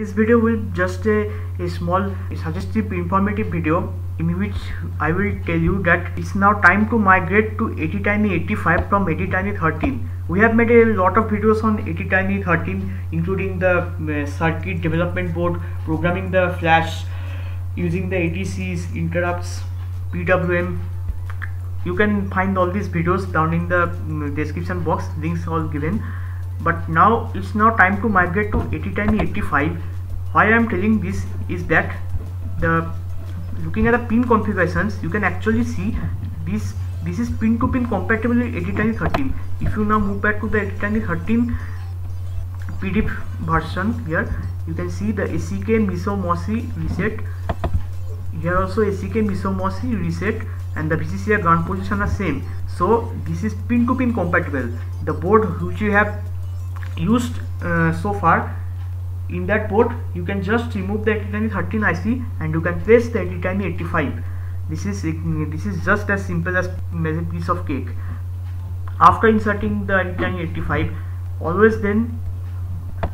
This video will just a small suggestive informative video in which I will tell you that it's now time to migrate to 80Tiny85 from 80Tiny13. We have made a lot of videos on 80Tiny13, including the circuit development board, programming the flash, using the ATCs, interrupts, PWM. You can find all these videos down in the description box, links all given. But now it's time to migrate to 80Tiny85. Why I am telling this is that looking at the pin configurations, you can actually see this is pin to pin compatible with 80Tiny13. If you now move back to the 80Tiny13 PDF version, here you can see the ACK MISO MOSI reset. Here also ACK MISO MOSI reset, and the VCC ground position are same. So this is pin to pin compatible. The board which you have used so far, in that board you can just remove the 80Tiny13 IC and you can place the 80Tiny85. This is just as simple as a piece of cake. After inserting the 80Tiny85, always then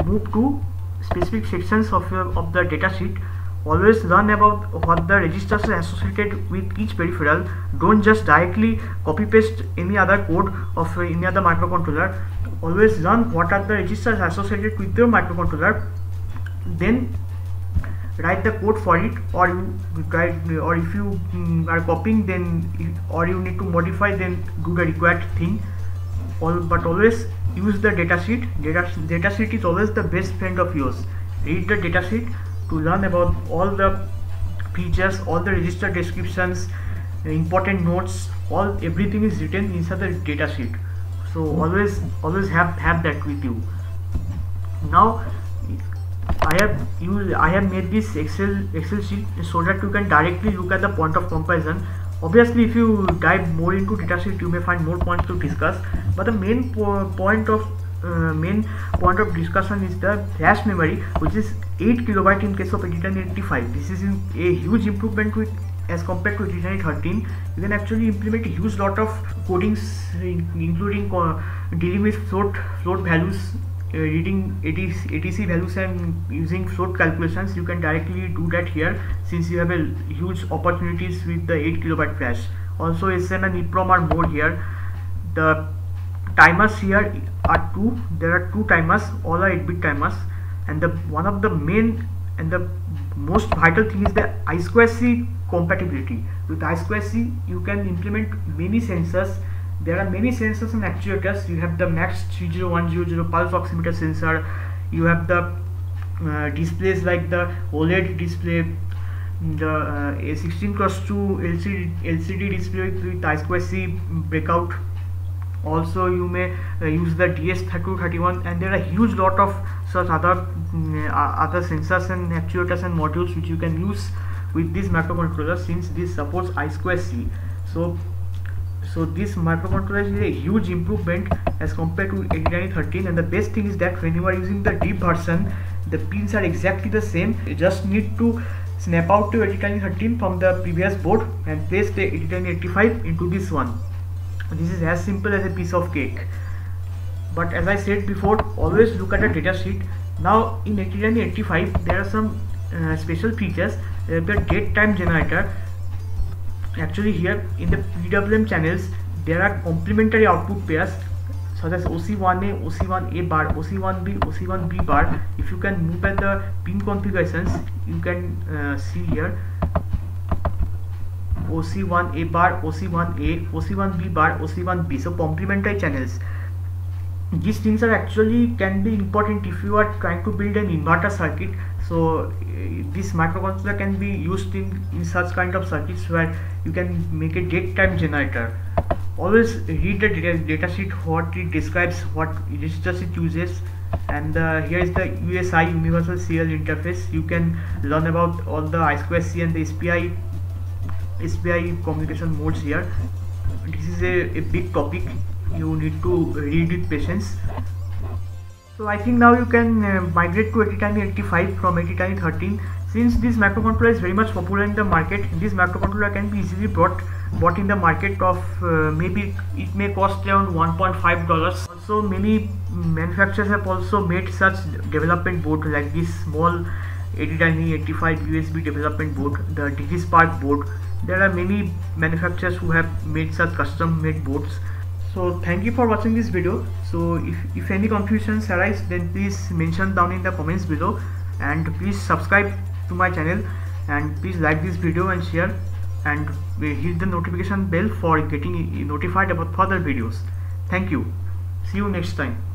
move to specific sections of the datasheet. Always learn about what the registers are associated with each peripheral. Don't just directly copy paste any other code of any other microcontroller. Always learn what are the registers associated with your microcontroller, then write the code for it, or if you are copying, then or you need to modify, then do the required thing. But always use the datasheet. Datasheet is always the best friend of yours. Read the datasheet to learn about all the features, all the register descriptions, important notes, everything is written inside the datasheet. So always have that with you. Now I have made this Excel sheet so that you can directly look at the point of comparison. Obviously, if you dive more into datasheet, you may find more points to discuss. But the main point of discussion is the flash memory, which is 8 KB in case of 80Tiny85. This is a huge improvement as compared to 80Tiny13. You can actually implement a huge lot of codings, including dealing with float values, reading ATC values, and using float calculations. You can directly do that here, since you have a huge opportunities with the 8 KB flash. Also, SM and EEPROM are more here. The timers here are two. There are two timers, all are 8-bit timers, and one of the main and the most vital thing is the I2C compatibility. With I2C, you can implement many sensors. There are many sensors and actuators. You have the MAX 30100 pulse oximeter sensor. You have the displays like the OLED display, the A16x2 LCD display with I2C breakout. Also, you may use the DS3231, and there are a huge lot of such other sensors and actuators and modules which you can use with this microcontroller, since this supports I2C. So this microcontroller is a huge improvement as compared to 80Tiny13, and the best thing is that when you are using the deep version, the pins are exactly the same. You just need to snap out to 80Tiny13 from the previous board and place the 80Tiny85 into this one. This is as simple as a piece of cake. But as I said before, always look at the datasheet. Now in 80Tiny85 there are some special features. The date time generator. Actually, here in the PWM channels there are complementary output pairs such as OC1A, OC1A bar, OC1B, OC1B bar. If you can move at the pin configurations, you can see here OC1A bar, OC1A, OC1B bar, OC1B. So complementary channels. These things are actually can be important if you are trying to build an inverter circuit. So this microcontroller can be used in such kind of circuits where you can make a date time generator. Always read the datasheet, what it describes, what registers it uses, and here is the USI, Universal Serial Interface. You can learn about all the I2C and the SPI communication modes here. This is a big topic. You need to read with patience. So I think now you can migrate to 80Tiny85 from 80Tiny13. Since this microcontroller is very much popular in the market, this microcontroller can be easily brought bought in the market of maybe it may cost around $1.5. Also many manufacturers have also made such development board like this small 80Tiny85 USB development board, the DigiSpark board. There are many manufacturers who have made such custom made boards. So thank you for watching this video. So if any confusions arise, then please mention down in the comments below, and please subscribe to my channel, and please like this video and share, and hit the notification bell for getting notified about further videos. Thank you. See you next time.